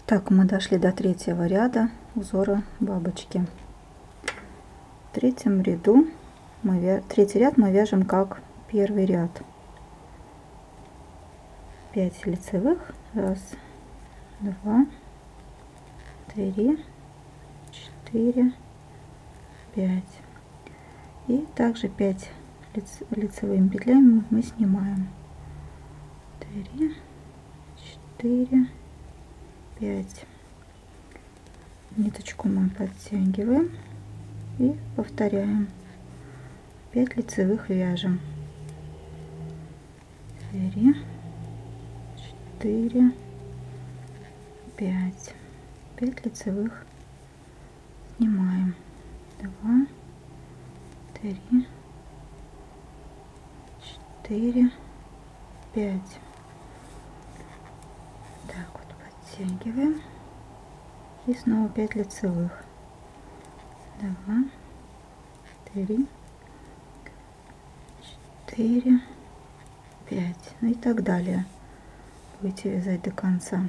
Так, мы дошли до третьего ряда узора бабочки. В третьем ряду третий ряд мы вяжем как первый ряд. 5 лицевых, 1, 2, 3, 4, 5. И также 5 лицевыми петлями мы снимаем. 3, 4, 5. Ниточку мы подтягиваем и повторяем. 5 лицевых вяжем. 4, 4, 5. 5 лицевых снимаем. 2, 3, 4, 5. Так вот подтягиваем. И снова 5 лицевых. 2, 3, 4, 5. Ну и так далее. Будете вязать до конца.